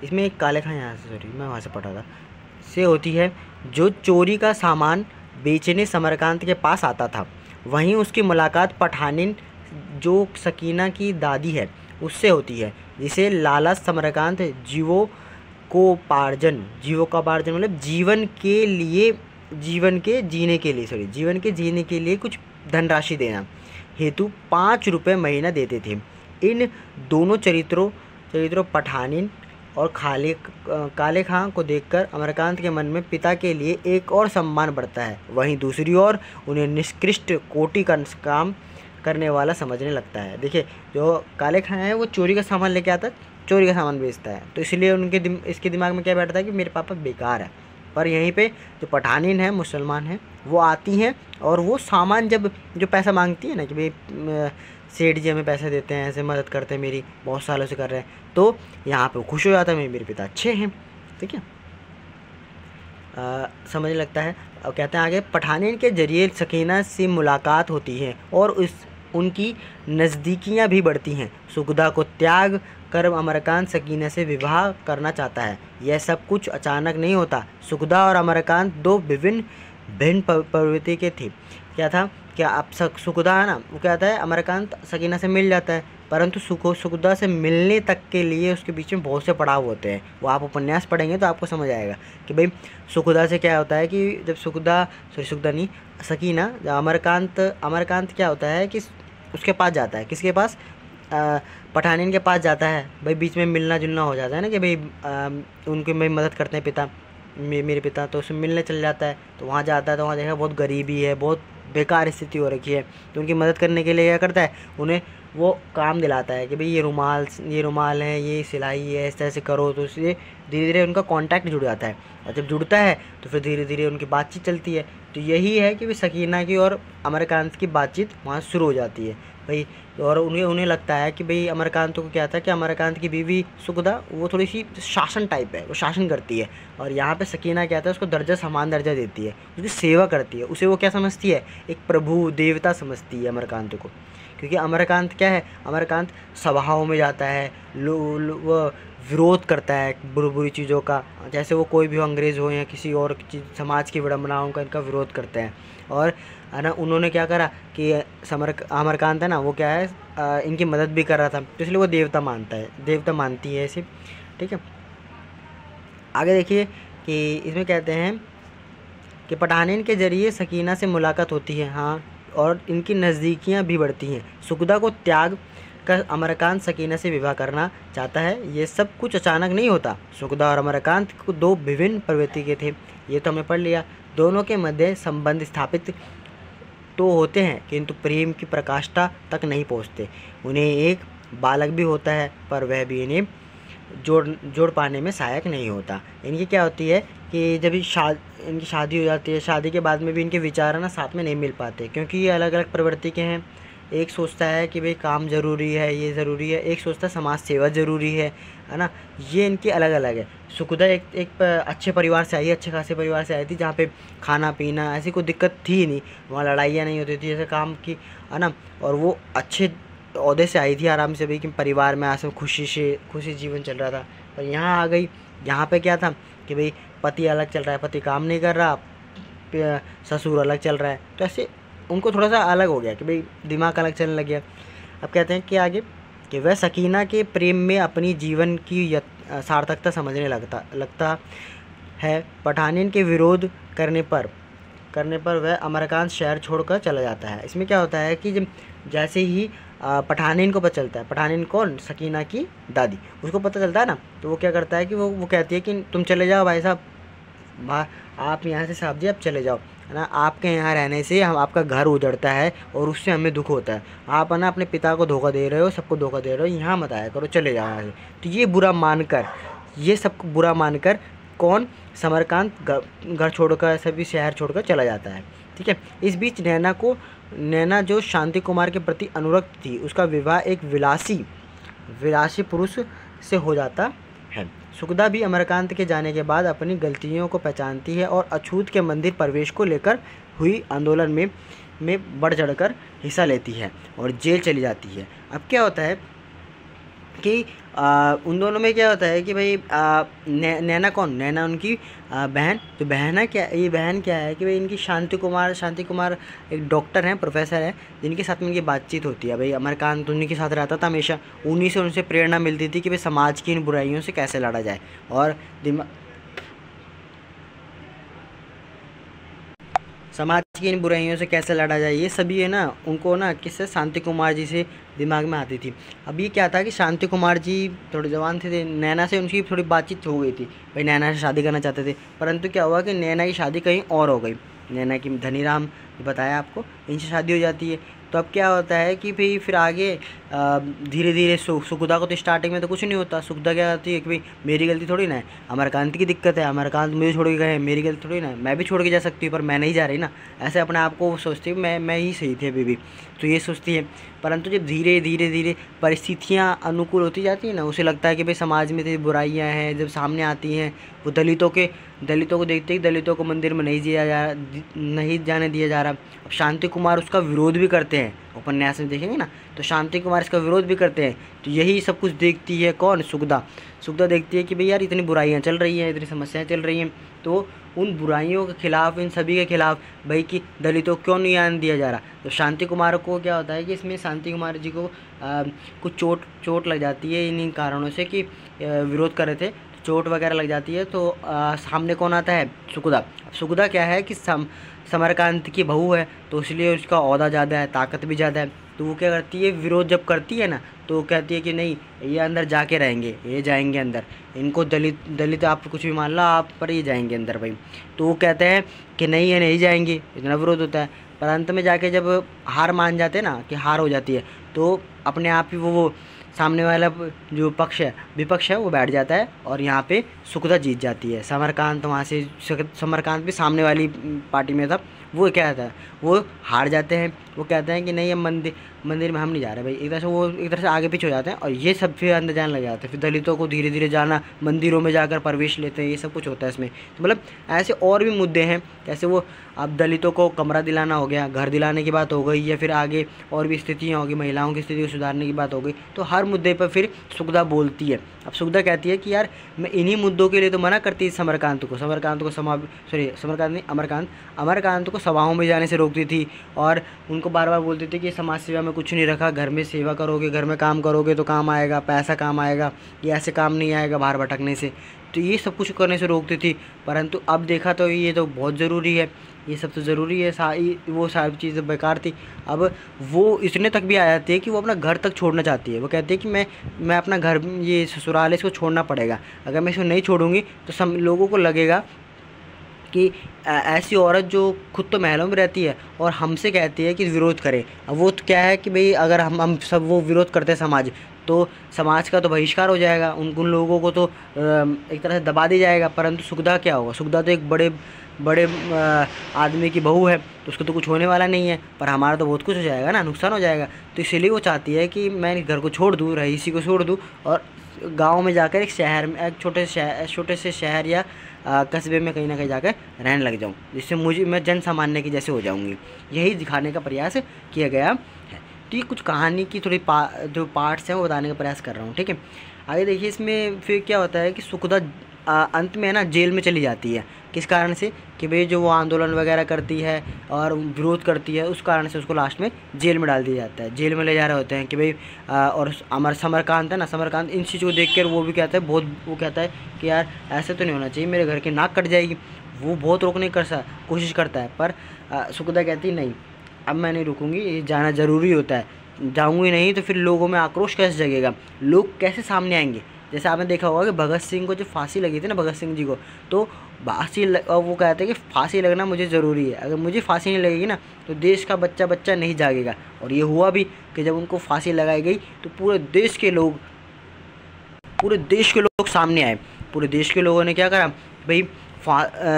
इसमें एक काले खां, यहाँ से सॉरी मैं वहाँ से पढ़ा था, से होती है, जो चोरी का सामान बेचने समरकांत के पास आता था। वहीं उसकी मुलाकात पठानिन, जो सकीना की दादी है, उससे होती है, जिसे लालच समरकांत जीवोपार्जन मतलब जीवन के जीने के लिए कुछ धनराशि देना हेतु 5 रुपये महीना देते थे। इन दोनों चरित्रों पठानिन और काले खां को देखकर अमरकांत के मन में पिता के लिए एक और सम्मान बढ़ता है। वहीं दूसरी ओर उन्हें निष्कृष्ट कोटि का काम करने वाला समझने लगता है। देखिए, जो काले खां है वो चोरी का सामान लेके आता है, चोरी का सामान बेचता है, तो इसलिए इसके दिमाग में क्या बैठता है कि मेरे पापा बेकार है। पर यहीं पे जो पठानिन है, मुसलमान है, वो आती हैं और वो सामान जो पैसा मांगती है ना, कि भाई सेठ जी हमें पैसे देते हैं, ऐसे मदद करते हैं, मेरी बहुत सालों से कर रहे हैं, तो यहाँ पे खुश हो जाता है, मेरे पिता अच्छे हैं। ठीक है, समझने लगता है। और कहते हैं आगे, पठानिन के जरिए सकीना से मुलाकात होती है और उनकी नज़दीकियाँ भी बढ़ती हैं। सुखदा को त्याग कर अमरकांत सकीना से विवाह करना चाहता है। यह सब कुछ अचानक नहीं होता। सुखदा और अमरकांत दो भिन्न प्रवृत्ति के थे। क्या था, क्या अब सुखदा है ना, वो कहता है अमरकांत सकीना से मिल जाता है, परंतु सुखदा से मिलने तक के लिए उसके बीच में बहुत से पड़ाव होते हैं। वो आप उपन्यास पढ़ेंगे तो आपको समझ आएगा कि भाई सुखदा से क्या होता है कि जब सुखदा नहीं, सकीना, अमरकांत क्या होता है कि उसके पास जाता है, किसके पास, पठानिन के पास जाता है। भाई बीच में मिलना जुलना हो जाता है ना, कि भाई उनकी भाई मदद करते हैं पिता, मेरे पिता, तो उससे मिलने चल जाता है। तो वहाँ जाता है तो वहाँ देखा बहुत गरीबी है, बहुत बेकार स्थिति हो रखी है, तो उनकी मदद करने के लिए क्या करता है, उन्हें वो काम दिलाता है कि भाई ये रुमाल है, ये सिलाई है, इस तरह से करो। तो इसलिए धीरे धीरे उनका कांटेक्ट जुड़ जाता है, और जब जुड़ता है तो फिर धीरे धीरे उनकी बातचीत चलती है। तो यही है कि भाई सकीना की और अमरकांत की बातचीत वहाँ शुरू हो जाती है भाई। और उन्हें लगता है कि भाई अमरकांत को क्या था कि अमरकांत की बीवी सुखदा वो थोड़ी सी शासन टाइप है, वो शासन करती है, और यहाँ पे सकीना क्या था, उसको समान दर्जा देती है, उसकी सेवा करती है। उसे वो क्या समझती है, एक प्रभु देवता समझती है अमरकांत को। क्योंकि अमरकांत क्या है, अमरकांत सभाओं में जाता है, वो विरोध करता है बुरी चीज़ों का, जैसे वो कोई भी हो, अंग्रेज़ हो या किसी और चीज़, समाज की विडंबनाओं का इनका विरोध करते हैं। और है ना उन्होंने क्या करा कि अमरकांत है ना वो क्या है इनकी मदद भी कर रहा था, तो इसलिए वो देवता मानती है इसे। ठीक है, आगे देखिए कि इसमें कहते हैं कि पठानीन के ज़रिए सकीना से मुलाकात होती है, हाँ, और इनकी नज़दीकियाँ भी बढ़ती हैं। सुखदा को त्याग कर अमरकांत सकीना से विवाह करना चाहता है। ये सब कुछ अचानक नहीं होता। सुखदा और अमरकांत को दो विभिन्न प्रवृत्ति के थे, ये तो हमने पढ़ लिया। दोनों के मध्य संबंध स्थापित तो होते हैं किंतु प्रेम की प्रकाष्ठा तक नहीं पहुँचते। उन्हें एक बालक भी होता है पर वह भी इन्हें जोड़ पाने में सहायक नहीं होता। इनकी क्या होती है कि जब इनकी शादी हो जाती है, शादी के बाद में भी इनके विचार ना साथ में नहीं मिल पाते, क्योंकि ये अलग अलग प्रवृत्ति के हैं। एक सोचता है कि भाई काम ज़रूरी है, ये ज़रूरी है, एक सोचता है समाज सेवा ज़रूरी है ना। ये इनकी अलग अलग है। सुखदा एक अच्छे परिवार से आई, अच्छे खासे परिवार से आई थी, जहाँ पे खाना पीना ऐसी कोई दिक्कत थी नहीं, वहाँ लड़ाइयाँ नहीं होती थी जैसे काम की, है ना। और वो अच्छे ओहदे से आई थी आराम से भाई कि परिवार में आस खुशी जीवन चल रहा था। पर यहाँ आ गई, यहाँ पे क्या था कि भाई पति अलग चल रहा है, पति काम नहीं कर रहा, ससुर अलग चल रहा है, तो ऐसे उनको थोड़ा सा अलग हो गया कि भाई दिमाग अलग चलने लग गया। अब कहते हैं कि आगे कि वह सकीना के प्रेम में अपनी जीवन की सार्थकता समझने लगता है। पठानीन के विरोध करने पर वह अमरकांत शहर छोड़कर चला जाता है। इसमें क्या होता है कि जब जैसे ही पठानीन को पता चलता है, पठानीन कौन, सकीना की दादी, उसको पता चलता है ना, तो वो क्या करता है कि वो कहती है कि तुम चले जाओ भाई साहब, आप यहाँ से साहब जी आप चले जाओ, है ना। आपके यहाँ रहने से हम आपका घर उजड़ता है और उससे हमें दुख होता है। आप है ना अपने पिता को धोखा दे रहे हो, सबको धोखा दे रहे हो, यहाँ मत आया करो, चले जाओ यहाँ से। तो ये सबको बुरा मानकर कौन, समरकांत घर छोड़कर, सभी शहर छोड़कर चला जाता है। ठीक है, इस बीच नैना जो शांति कुमार के प्रति अनुरक्त थी, उसका विवाह एक विलासी पुरुष से हो जाता है। सुखदा भी अमरकांत के जाने के बाद अपनी गलतियों को पहचानती है और अछूत के मंदिर प्रवेश को लेकर हुई आंदोलन में बढ़ चढ़कर हिस्सा लेती है और जेल चली जाती है। अब क्या होता है कि उन दोनों में क्या होता है कि भाई नैना कौन, नैना उनकी बहन, तो बहन क्या है कि भाई इनकी शांति कुमार एक डॉक्टर हैं, प्रोफेसर हैं, जिनके साथ में इनकी बातचीत होती है। भाई अमरकांत उन्हीं के साथ रहता था हमेशा, उन्हीं से उनसे प्रेरणा मिलती थी कि भाई समाज की इन बुराइयों से कैसे लड़ा जाए, और समाज की इन बुराइयों से कैसे लड़ा जाए, ये सभी है ना उनको ना किससे, शांति कुमार जी से दिमाग में आती थी। अब ये क्या था कि शांति कुमार जी थोड़े जवान थे, नैना से उनकी थोड़ी बातचीत हो गई थी, भाई नैना से शादी करना चाहते थे, परंतु क्या हुआ कि नैना की शादी कहीं और हो गई। नैना की धनीराम बताया आपको, इनसे शादी हो जाती है। तो अब क्या होता है कि भाई फिर आगे धीरे धीरे सुखदा को तो स्टार्टिंग में तो कुछ नहीं होता। सुखदा क्या करती है कि भाई मेरी गलती थोड़ी ना है, अमरकांत की दिक्कत है, अमरकांत मुझे छोड़ के गए, मेरी गलती थोड़ी ना है, मैं भी छोड़ के जा सकती हूँ पर मैं नहीं जा रही ना, ऐसे अपने आप को सोचती है मैं ही सही थी अभी भी, तो ये सोचती है। परंतु जब धीरे धीरे परिस्थितियाँ अनुकूल होती जाती हैं ना, उसे लगता है कि भाई समाज में इतनी बुराइयाँ हैं, जब सामने आती हैं, वो दलितों को देखते ही दलितों को मंदिर में नहीं जाने दिया जा रहा। अब शांति कुमार उसका विरोध भी करते हैं, उपन्यास में देखेंगे ना, तो शांति कुमार इसका विरोध भी करते हैं। तो यही सब कुछ देखती है कौन, सुखदा देखती है कि भाई यार इतनी बुराइयाँ चल रही हैं, इतनी समस्याएं चल रही हैं, तो उन बुराइयों के खिलाफ, इन सभी के खिलाफ भाई कि दलितों क्यों नहीं आने दिया जा रहा। तो शांति कुमार को क्या होता है कि इसमें शांति कुमार जी को कुछ चोट लग जाती है इन्हीं कारणों से कि विरोध कर रहे थे, चोट वगैरह लग जाती है। तो सामने कौन आता है, सुखदा क्या है कि समरकांत की बहू है, तो इसलिए उसका ओहदा ज़्यादा है, ताकत भी ज़्यादा है। तो वो क्या करती है, विरोध जब करती है ना, तो कहती है कि नहीं ये अंदर जाके रहेंगे, ये जाएंगे अंदर, इनको दलित आप कुछ भी मान लो आप, पर ये जाएंगे अंदर भाई। तो वो कहते हैं कि नहीं ये नहीं जाएंगे, इतना विरोध होता है। पर अंत में जाके जब हार मान जाते हैं ना, कि हार हो जाती है, तो अपने आप ही वो सामने वाला जो विपक्ष है वो बैठ जाता है और यहाँ पे सुखदा जीत जाती है। समरकांत भी सामने वाली पार्टी में था, वो क्या था, वो हार जाते हैं। वो कहते हैं कि नहीं हम मंदिर में हम नहीं जा रहे भाई, एक तरह से वो एक तरह से आगे पीछे हो जाते हैं और ये सब फिर अंदर जाने लग जाते हैं। फिर दलितों को धीरे धीरे जाना, मंदिरों में जाकर प्रवेश लेते हैं, ये सब कुछ होता है इसमें। तो मतलब ऐसे और भी मुद्दे हैं, जैसे वो अब दलितों को कमरा दिलाना हो गया, घर दिलाने की बात हो गई, या फिर आगे और भी स्थितियाँ होगी, महिलाओं की स्थिति को सुधारने की बात हो गई। तो हर मुद्दे पर फिर सुखदा बोलती है। अब सुखदा कहती है कि यार मैं इन्हीं मुद्दों के लिए तो मना करती समरकांत को समरकांत नहीं, अमरकांत को सभाओं में जाने से रोकती थी और उनको बार बार बोलती थी कि समाज सेवा में कुछ नहीं रखा, घर में सेवा करोगे, घर में काम करोगे तो काम आएगा, पैसा काम आएगा, ये ऐसे काम नहीं आएगा बाहर भटकने से। तो ये सब कुछ करने से रोकती थी, परंतु अब देखा तो ये तो बहुत ज़रूरी है, ये सब तो ज़रूरी है, वो सारी चीज़ें बेकार थी। अब वो इतने तक भी आ जाती है कि वो अपना घर तक छोड़ना चाहती है। वो कहती है कि मैं अपना घर, ये ससुराल है, इसको छोड़ना पड़ेगा, अगर मैं इसको नहीं छोड़ूंगी तो सब लोगों को लगेगा कि ऐसी औरत जो खुद तो महलों में रहती है और हमसे कहती है कि विरोध करें। अब वो तो क्या है कि भाई अगर हम सब वो विरोध करते हैं समाज, तो समाज का तो बहिष्कार हो जाएगा, उन लोगों को तो एक तरह से दबा दिया जाएगा। परंतु सुखदा क्या होगा, सुखदा तो एक बड़े आदमी की बहू है, तो उसको तो कुछ होने वाला नहीं है, पर हमारा तो बहुत कुछ हो जाएगा ना, नुकसान हो जाएगा। तो इसीलिए वो चाहती है कि मैं घर को छोड़ दूँ, रईसी को छोड़ दूँ और गांव में जाकर एक शहर में, एक छोटे से शहर या कस्बे में कहीं ना कहीं जाकर रहने लग जाऊं, जिससे मैं जन सामान्य की जैसे हो जाऊंगी। यही दिखाने का प्रयास किया गया है। तो ये कुछ कहानी की थोड़ी जो पार्ट्स हैं वो बताने का प्रयास कर रहा हूँ, ठीक है। आगे देखिए, इसमें फिर क्या होता है कि सुखदा अंत में है ना जेल में चली जाती है। किस कारण से कि भाई जो वो आंदोलन वगैरह करती है और विरोध करती है, उस कारण से उसको लास्ट में जेल में डाल दिया जाता है। जेल में ले जा रहे होते हैं कि भाई और समरकांत है ना, समरकांत इन चीज़ों को देख कर वो भी कहता है, वो कहता है कि यार ऐसे तो नहीं होना चाहिए, मेरे घर की नाक कट जाएगी। वो बहुत रोकने की कोशिश करता है, पर सुखदा कहती नहीं, अब मैं नहीं रुकूंगी, ये जाना ज़रूरी होता है, जाऊँगी नहीं तो फिर लोगों में आक्रोश कैसे जगेगा, लोग कैसे सामने आएंगे। जैसे आपने देखा होगा कि भगत सिंह को जो फांसी लगी थी ना, भगत सिंह जी को, तो वो कहते हैं कि फांसी लगना मुझे ज़रूरी है, अगर मुझे फांसी नहीं लगेगी ना तो देश का बच्चा नहीं जागेगा। और ये हुआ भी कि जब उनको फांसी लगाई गई तो पूरे देश के लोग सामने आए। पूरे देश के लोगों ने क्या करा भाई,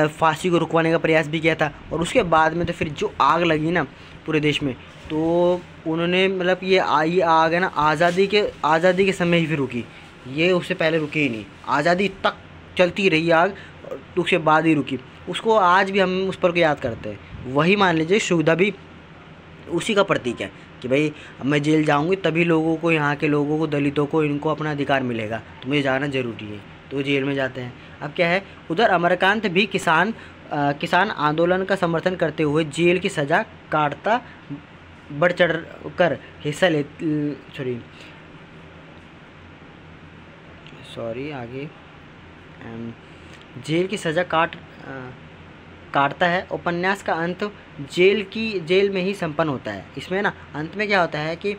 फांसी को रुकवाने का प्रयास भी किया था। और उसके बाद में तो फिर जो आग लगी ना पूरे देश में, तो उन्होंने मतलब ये आग है ना आज़ादी के समय ही फिर रुकी, ये उससे पहले रुकी ही नहीं, आज़ादी तक चलती रही आग, तो उसके बाद ही रुकी। उसको आज भी हम उस पर को याद करते हैं। वही मान लीजिए सुखदा भी उसी का प्रतीक है कि भाई अब मैं जेल जाऊंगी तभी लोगों को, यहाँ के लोगों को, दलितों को, इनको अपना अधिकार मिलेगा, तो मुझे जाना ज़रूरी है, तो जेल में जाते हैं। अब क्या है, उधर अमरकांत भी किसान आंदोलन का समर्थन करते हुए जेल की सज़ा काटता बढ़ चढ़ कर हिस्सा आगे जेल की सज़ा काटता है। उपन्यास का अंत जेल में ही संपन्न होता है। इसमें ना अंत में क्या होता है कि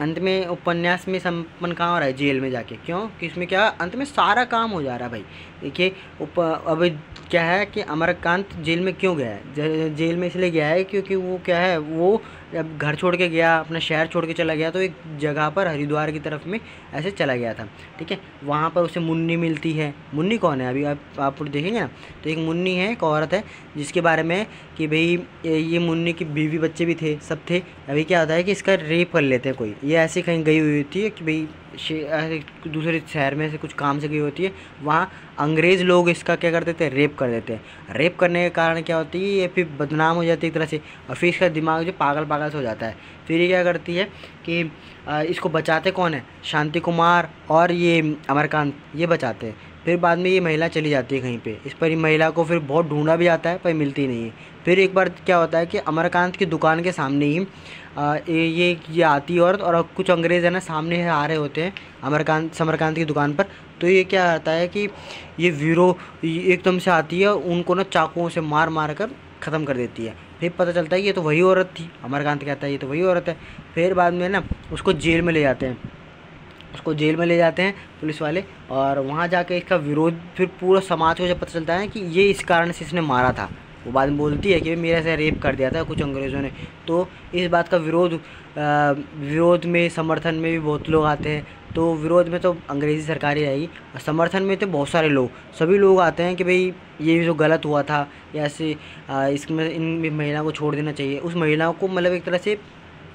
अंत में उपन्यास में संपन्न कहाँ हो रहा है, जेल में जाके। क्यों कि इसमें क्या अंत में सारा काम हो जा रहा है भाई। देखिए अब क्या है कि अमरकांत जेल में क्यों गया है, जेल में इसलिए गया है क्योंकि वो क्या है, वो जब घर छोड़ के गया, अपना शहर छोड़ के चला गया, तो एक जगह पर हरिद्वार की तरफ में ऐसे चला गया था, ठीक है। वहाँ पर उसे मुन्नी मिलती है। मुन्नी कौन है, अभी आप देखेंगे ना, तो एक मुन्नी है, एक औरत है, जिसके बारे में कि भाई ये मुन्नी की बीवी बच्चे भी थे, सब थे। अभी क्या होता है कि इसका रेप कर लेते हैं कोई, ये ऐसे कहीं गई हुई होती है कि भाई दूसरे शहर में से कुछ काम से गई होती है, वहाँ अंग्रेज़ लोग इसका क्या कर देते हैं, रेप कर देते हैं। रेप करने के कारण क्या होती है, ये फिर बदनाम हो जाती है एक तरह से, और फिर इसका दिमाग जो पागल से हो जाता है। फिर ये क्या करती है कि इसको बचाते कौन है, शांति कुमार और ये अमरकांत, ये बचाते हैं। फिर बाद में ये महिला चली जाती है कहीं पे, इस पर महिला को फिर बहुत ढूंढा भी जाता है पर मिलती नहीं है। फिर एक बार क्या होता है कि अमरकांत की दुकान के सामने ही ये आती है औरत, और कुछ अंग्रेज़ है ना सामने आ रहे होते हैं समरकांत की दुकान पर। तो ये क्या आता है कि ये एकदम से आती है, उनको ना चाकुओं से मार कर ख़त्म कर देती है। फिर पता चलता है कि ये तो वही औरत थी। अमरकांत कहता है ये तो वही औरत है। फिर बाद में ना उसको जेल में ले जाते हैं पुलिस वाले, और वहाँ जाके इसका विरोध, फिर पूरा समाज को जब पता चलता है कि ये इस कारण से इसने मारा था, वो बाद में बोलती है कि मेरे से रेप कर दिया था कुछ अंग्रेज़ों ने। तो इस बात का विरोध में, समर्थन में भी बहुत लोग आते हैं। तो विरोध में तो अंग्रेज़ी सरकार ही रहेगी, और समर्थन में तो बहुत सारे लोग, सभी लोग आते हैं कि भाई ये जो गलत हुआ था, या ऐसे इसमें इन महिला को छोड़ देना चाहिए। उस महिला को मतलब एक तरह से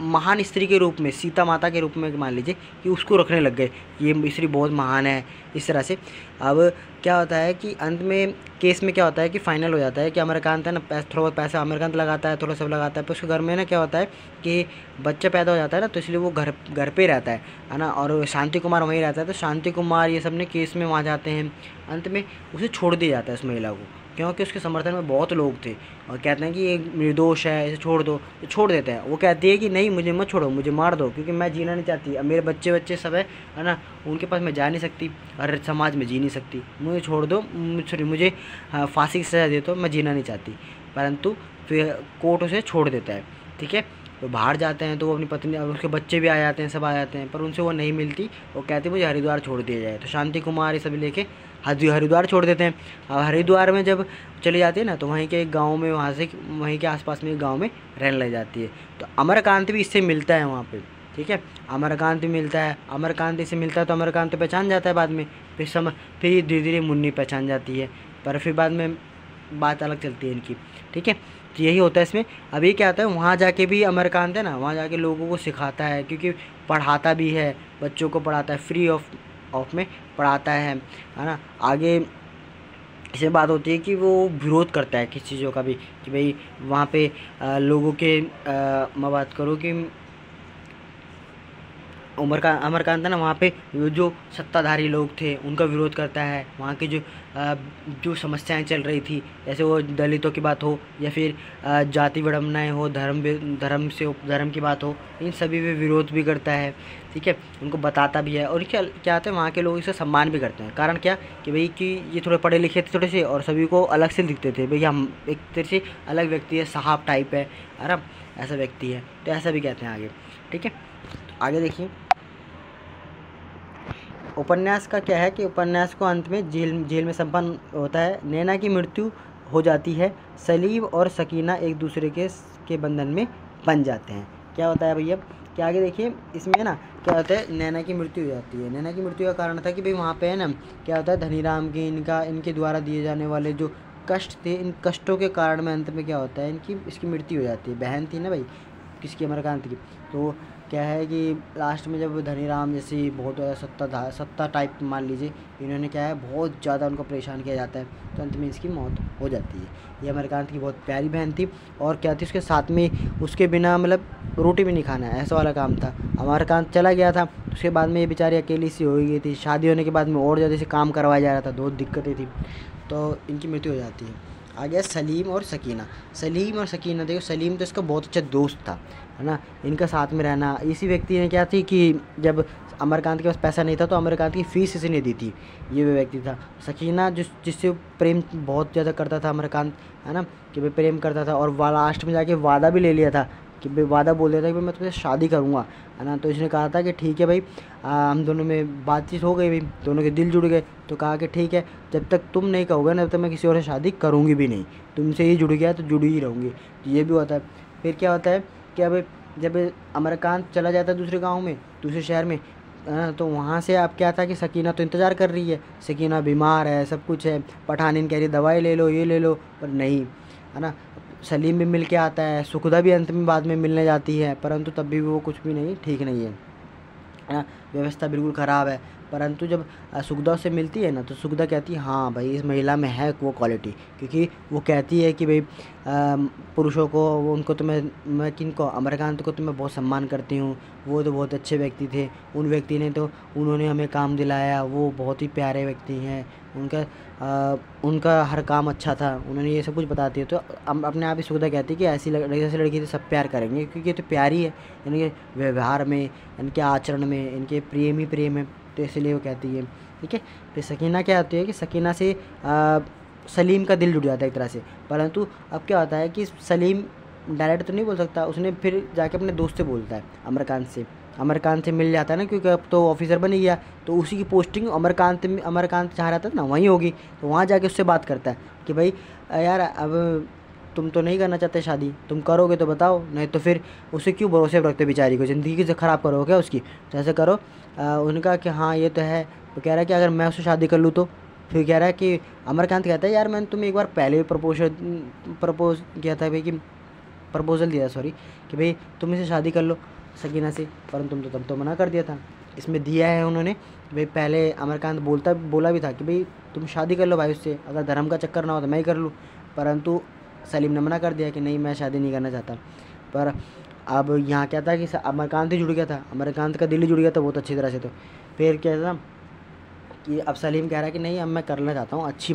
महान स्त्री के रूप में, सीता माता के रूप में मान लीजिए कि उसको रखने लग गए, ये स्त्री बहुत महान है इस तरह से। अब क्या होता है कि अंत में केस में क्या होता है कि फाइनल हो जाता है कि अमरकांत है ना, थोड़ा बहुत पैसा अमरकांत लगाता है, थोड़ा सब लगाता है, पर उसके घर में ना क्या होता है कि बच्चा पैदा हो जाता है ना, तो इसलिए वो घर पे रहता है ना, और शांति कुमार वहीं रहता है। तो शांति कुमार ये सब ने केस में वहाँ जाते हैं, अंत में उसे छोड़ दिया जाता है उस महिला को, क्योंकि उसके समर्थन में बहुत लोग थे और कहते हैं कि ये निर्दोष है, इसे छोड़ दो, तो छोड़ देते हैं। वो कहती है कि नहीं, मुझे मत छोड़ो, मुझे मार दो, क्योंकि मैं जीना नहीं चाहती, अब मेरे बच्चे सब है ना, उनके पास मैं जा नहीं सकती और समाज में जी नहीं सकती, मुझे छोड़ दो, मुझे फांसी की सज़ा दे दो, मैं जीना नहीं चाहती। परंतु फिर कोर्ट उसे छोड़ देता है, ठीक है। तो बाहर जाते हैं तो वो अपनी पत्नी और उसके बच्चे भी आ जाते हैं, सब आ जाते हैं, पर उनसे वो नहीं मिलती। वो कहती मुझे हरिद्वार छोड़ दिया जाए। तो शांति कुमार ये सभी लेके हरिद्वार छोड़ देते हैं। अब हरिद्वार में जब चली जाती है ना, तो वहीं के एक गाँव में, वहाँ से वहीं के आसपास में एक गाँव में रहने लग जाती है। तो अमरकांत भी इससे मिलता है वहाँ पे, ठीक है। अमरकांत भी मिलता है, अमरकांत इससे मिलता है, तो अमरकांत तो पहचान जाता है बाद में। फिर धीरे धीरे मुन्नी पहचान जाती है, पर फिर बाद में बात अलग चलती है इनकी, ठीक है। तो यही होता है इसमें। अभी क्या होता है, वहाँ जाके भी अमरकांत है ना, वहाँ जाके लोगों को सिखाता है, क्योंकि पढ़ाता भी है, बच्चों को पढ़ाता है, फ्री ऑफ में पढ़ाता है ना। आगे इसमें बात होती है कि वो विरोध करता है किस चीज़ों का भी, कि भाई वहाँ पे लोगों के मैं बात करूँ कि अमरकांत है ना, वहाँ पे जो सत्ताधारी लोग थे उनका विरोध करता है। वहाँ की जो समस्याएं चल रही थी, जैसे वो दलितों की बात हो या फिर जाति विडम्बनाएं हो, धर्म की बात हो, इन सभी पे विरोध भी करता है, ठीक है। उनको बताता भी है। और क्या होता है, वहाँ के लोग इसे सम्मान भी करते हैं। कारण क्या कि भाई कि ये थोड़े पढ़े लिखे थे थोड़े से, और सभी को अलग से दिखते थे, भाई हम एक तरह से अलग व्यक्ति है, साहब टाइप है ना, ऐसा व्यक्ति है, तो ऐसा भी कहते हैं आगे, ठीक है। तो आगे देखिए, उपन्यास का क्या है कि उपन्यास को अंत में जेल में संपन्न होता है। नैना की मृत्यु हो जाती है, सलीम और सकीना एक दूसरे के बंधन में बन जाते हैं। क्या होता है भैया कि आगे देखिए, इसमें ना क्या होता है, नैना की मृत्यु हो जाती है। नैना की मृत्यु का कारण था कि भाई वहाँ पे है ना, क्या होता है, धनीराम की इनके द्वारा दिए जाने वाले जो कष्ट थे, इन कष्टों के कारण में अंत में क्या होता है, इसकी मृत्यु हो जाती है। बहन थी ना भाई किसकी, अमरकांत की। तो क्या है कि लास्ट में जब धनीराम जैसी बहुत ज़्यादा सत्ता टाइप मान लीजिए, इन्होंने क्या है बहुत ज़्यादा उनको परेशान किया जाता है, तो अंत में इसकी मौत हो जाती है। ये अमरकांत की बहुत प्यारी बहन थी, और क्या थी उसके साथ में, उसके बिना मतलब रोटी भी नहीं खाना है, ऐसा वाला काम था। अमरकांत चला गया था, उसके बाद में ये बेचारी अकेली सी हो गई थी। शादी होने के बाद में और ज़्यादा से काम करवाया जा रहा था, बहुत दिक्कतें थी, तो इनकी मृत्यु हो जाती है। आ गया सलीम और सकीना। देखो, सलीम तो इसका बहुत अच्छा दोस्त था, है ना, इनका साथ में रहना। इसी व्यक्ति ने क्या थी कि जब अमरकांत के पास पैसा नहीं था तो अमरकांत की फ़ीस इसने दी थी, ये वो व्यक्ति था। सकीना जिससे प्रेम बहुत ज़्यादा करता था अमरकांत, है ना, कि भाई प्रेम करता था, और लास्ट में जाके वादा भी ले लिया था कि भाई वादा बोल दिया था कि भाई मैं तुमसे शादी करूँगा, है ना। तो इसने कहा था कि ठीक है भाई, हम दोनों में बातचीत हो गई भाई, दोनों के दिल जुड़ गए, तो कहा कि ठीक है, जब तक तुम नहीं कहोगे ना, तब तक मैं किसी और से शादी करूँगी भी नहीं, तुमसे ही जुड़ गया तो जुड़ी ही रहूँगी। तो ये भी होता है। फिर क्या होता है कि अब जब अमरकांत चला जाता है दूसरे गाँव में, दूसरे शहर में, तो वहाँ से अब क्या था कि सकीना तो इंतज़ार कर रही है, सकीना बीमार है, सब कुछ है, पठानीन कह रही दवाई ले लो, ये ले लो, पर नहीं, है ना। सलीम भी मिल के आता है, सुखदा भी अंत में बाद में मिलने जाती है, परंतु तब भी वो कुछ भी नहीं, ठीक नहीं है ना, व्यवस्था बिल्कुल ख़राब है। परंतु जब सुखदा से मिलती है ना, तो सुखदा कहती है हाँ भाई, इस महिला में है वो क्वालिटी, क्योंकि वो कहती है कि भाई पुरुषों को, उनको तो मैं किनको, अमरकांत को तो मैं बहुत सम्मान करती हूँ, वो तो बहुत अच्छे व्यक्ति थे, उन व्यक्ति ने तो उन्होंने हमें काम दिलाया, वो बहुत ही प्यारे व्यक्ति हैं, उनका हर काम अच्छा था, उन्होंने ये सब कुछ बताती है। तो अपने आप ही सुखदा कहती है कि ऐसी जैसे लड़की तो सब प्यार करेंगे, क्योंकि ये तो प्यारी है, इनके व्यवहार में, इनके आचरण में, इनके प्रेम ही प्रेम है, तो इसलिए वो कहती है, ठीक है। फिर सकीना क्या होती है कि सकीना से सलीम का दिल जुड़ जाता है एक तरह से। परंतु अब क्या होता है कि सलीम डायरेक्ट तो नहीं बोल सकता, उसने फिर जाके अपने दोस्त से बोलता है, अमरकांत से मिल जाता है ना, क्योंकि अब तो ऑफिसर बन ही गया, तो उसी की पोस्टिंग अमरकांत चाह रहा था ना वहीं होगी, तो वहाँ जाके उससे बात करता है कि भाई यार, अब तुम तो नहीं करना चाहते शादी, तुम करोगे तो बताओ, नहीं तो फिर उसे क्यों भरोसे रखते, बेचारी को ज़िंदगी से ख़राब करोगे क्या उसकी, तो ऐसे करो। उनका कि हाँ ये तो है। तो कह रहा है कि अगर मैं उससे शादी कर लूँ तो, फिर कह रहा है कि अमरकांत कहता है यार, मैंने तुम्हें एक बार पहले भी प्रपोज किया था भाई, कि प्रपोज़ल दिया, सॉरी, कि भाई तुम इसे शादी कर लो। सकीना से, परंतु तुम तो मना कर दिया था। इसमें दिया है उन्होंने भाई, पहले अमरकांत बोला भी था कि भाई तुम शादी कर लो भाई उससे, अगर धर्म का चक्कर ना हो तो मैं ही कर लूँ, परंतु सलीम ने मना कर दिया कि नहीं मैं शादी नहीं करना चाहता। पर अब यहाँ क्या था कि अमरकांत ही जुड़ गया था, अमरकांत का दिल ही जुड़ गया था बहुत अच्छी तरह से। तो फिर क्या था कि अब सलीम कह रहा है कि नहीं अब मैं करना चाहता हूँ, अच्छी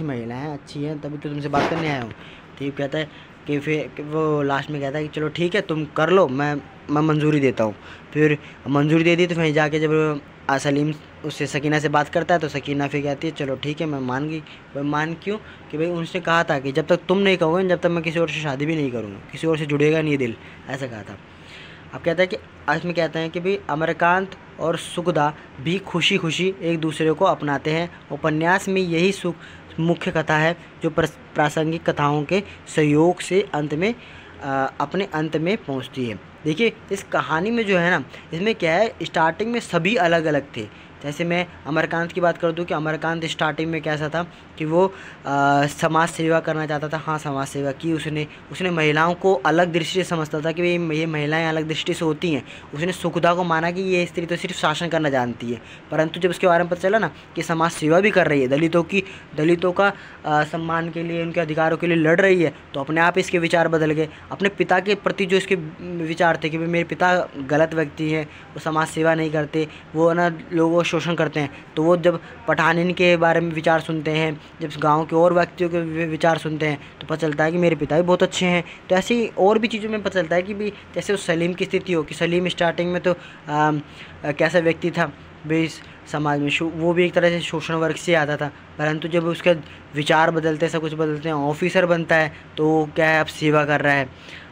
महिला है, अच्छी है, तभी तो तुमसे बात करने आया हूँ। ठीक कहता है कि फिर वो लास्ट में कहता है कि चलो ठीक है तुम कर लो, मैं मंजूरी देता हूँ। फिर मंजूरी दे दी। तो फिर जाके जब सलीम उससे सकीना से बात करता है तो सकीना फिर कहती है चलो ठीक है मैं मान गई। वह मान क्यों कि भाई उनसे कहा था कि जब तक तुम नहीं कहोगे जब तक मैं किसी और से शादी भी नहीं करूँगा, किसी और से जुड़ेगा नहीं दिल, ऐसा कहा था। अब कहता है कि इसमें कहते हैं कि भाई अमरकांत और सुखदा भी खुशी खुशी एक दूसरे को अपनाते हैं। उपन्यास में यही मुख्य कथा है जो प्रासंगिक कथाओं के सहयोग से अपने अंत में पहुंचती है। देखिए इस कहानी में जो है ना, इसमें क्या है, स्टार्टिंग में सभी अलग अलग थे। जैसे मैं अमरकांत की बात कर दूं कि अमरकांत स्टार्टिंग में कैसा था कि वो समाज सेवा करना चाहता था। हाँ, समाज सेवा की उसने महिलाओं को अलग दृष्टि से समझता था कि ये महिलाएं अलग दृष्टि से होती हैं। उसने सुखदा को माना कि ये स्त्री तो सिर्फ शासन करना जानती है। परंतु जब उसके बारे में पता चला ना कि समाज सेवा भी कर रही है, दलितों का सम्मान के लिए, उनके अधिकारों के लिए लड़ रही है, तो अपने आप इसके विचार बदल गए। अपने पिता के प्रति जो इसके विचार थे कि भाई मेरे पिता गलत व्यक्ति हैं, वो समाज सेवा नहीं करते, वो ना लोगों शोषण करते हैं, तो वो जब पठानिन के बारे में विचार सुनते हैं, जब गांव के और व्यक्तियों के विचार सुनते हैं तो पता चलता है कि मेरे पिता भी बहुत अच्छे हैं। तो ऐसी और भी चीज़ों में पता चलता है कि भी जैसे उस सलीम की स्थिति हो कि सलीम स्टार्टिंग में तो कैसा व्यक्ति था भाई समाज में, वो भी एक तरह से शोषण वर्ग से आता था, परंतु जब उसके विचार बदलते हैं, सब कुछ बदलते हैं, ऑफिसर बनता है तो क्या है अब सेवा कर रहा है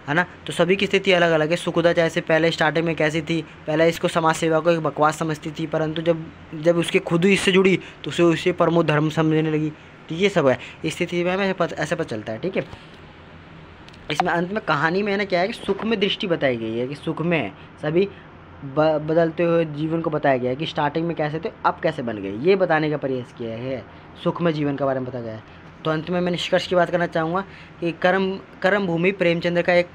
ना। तो सभी की स्थिति अलग अलग है। सुखदा जैसे पहले स्टार्टिंग में कैसी थी, पहले इसको समाज सेवा को एक बकवास समझती थी, परंतु जब उसके खुद ही इससे जुड़ी तो उसे परमो धर्म समझने लगी। ठीक है, सब है इस स्थिति में हमें ऐसे पता चलता है। ठीक है, इसमें अंत में कहानी में है ना क्या है कि सुख में दृष्टि बताई गई है कि सुख में सभी बदलते हुए जीवन को बताया गया है कि स्टार्टिंग में कैसे थे अब कैसे बन गए, ये बताने का प्रयास किया है। सुख में जीवन के बारे में बताया गया है। तो अंत में मैं निष्कर्ष की बात करना चाहूँगा कि कर्म भूमि प्रेमचंद्र का एक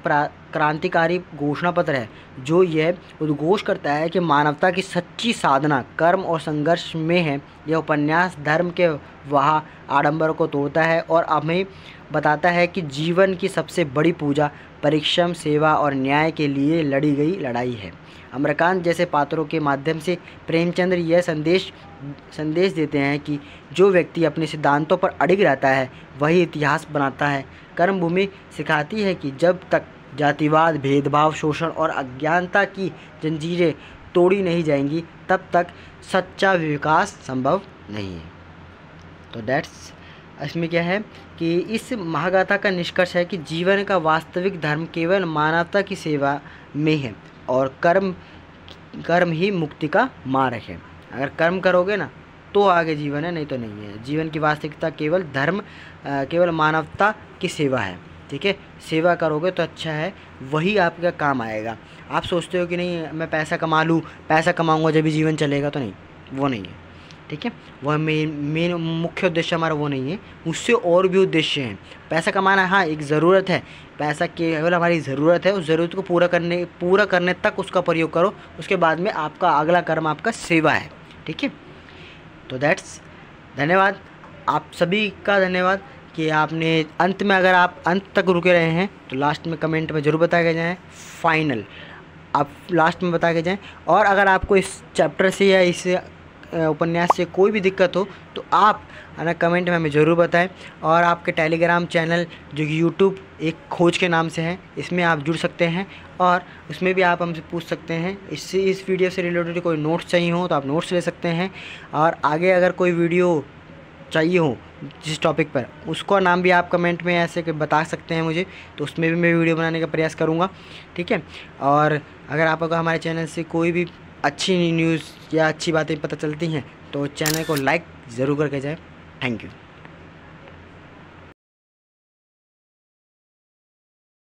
क्रांतिकारी घोषणा पत्र है जो यह उद्घोष करता है कि मानवता की सच्ची साधना कर्म और संघर्ष में है। यह उपन्यास धर्म के वहाँ आडंबर को तोड़ता है और हमें बताता है कि जीवन की सबसे बड़ी पूजा परिश्रम, सेवा और न्याय के लिए लड़ी गई लड़ाई है। अमरकांत जैसे पात्रों के माध्यम से प्रेमचंद्र यह संदेश देते हैं कि जो व्यक्ति अपने सिद्धांतों पर अडिग रहता है वही इतिहास बनाता है। कर्मभूमि सिखाती है कि जब तक जातिवाद, भेदभाव, शोषण और अज्ञानता की जंजीरें तोड़ी नहीं जाएंगी तब तक सच्चा विकास संभव नहीं है। तो दैट्स इसमें क्या है कि इस महागाथा का निष्कर्ष है कि जीवन का वास्तविक धर्म केवल मानवता की सेवा में है और कर्म ही मुक्ति का मार्ग है। अगर कर्म करोगे ना तो आगे जीवन है, नहीं तो नहीं है। जीवन की वास्तविकता केवल मानवता की सेवा है। ठीक है, सेवा करोगे तो अच्छा है, वही आपका काम आएगा। आप सोचते हो कि नहीं मैं पैसा कमा लूँ, पैसा कमाऊँगा जब भी जीवन चलेगा, तो नहीं, वो नहीं है। ठीक है, वह मेन मुख्य उद्देश्य हमारा वो नहीं है, उससे और भी उद्देश्य हैं। पैसा कमाना हाँ एक ज़रूरत है, पैसा केवल हमारी ज़रूरत है, उस ज़रूरत को पूरा करने तक उसका प्रयोग करो, उसके बाद में आपका अगला कर्म आपका सेवा है। ठीक है, तो दैट्स धन्यवाद आप सभी का, धन्यवाद कि आपने अंत में, अगर आप अंत तक रुके रहे हैं तो लास्ट में कमेंट में ज़रूर बता के जाएँ फाइनल, आप लास्ट में बता के जाएँ। और अगर आपको इस चैप्टर से या इस उपन्यास से कोई भी दिक्कत हो तो आप है ना कमेंट में हमें ज़रूर बताएं। और आपके टेलीग्राम चैनल जो कि यूट्यूब एक खोज के नाम से है, इसमें आप जुड़ सकते हैं और उसमें भी आप हमसे पूछ सकते हैं। इस वीडियो से रिलेटेड कोई नोट्स चाहिए हो तो आप नोट्स ले सकते हैं। और आगे अगर कोई वीडियो चाहिए हो जिस टॉपिक पर, उसका नाम भी आप कमेंट में ऐसे बता सकते हैं मुझे, तो उसमें भी मैं वीडियो बनाने का प्रयास करूँगा। ठीक है, और अगर आपको हमारे चैनल से कोई भी अच्छी न्यूज़ या अच्छी बातें पता चलती हैं तो चैनल को लाइक ज़रूर करके जाएं। Thank you.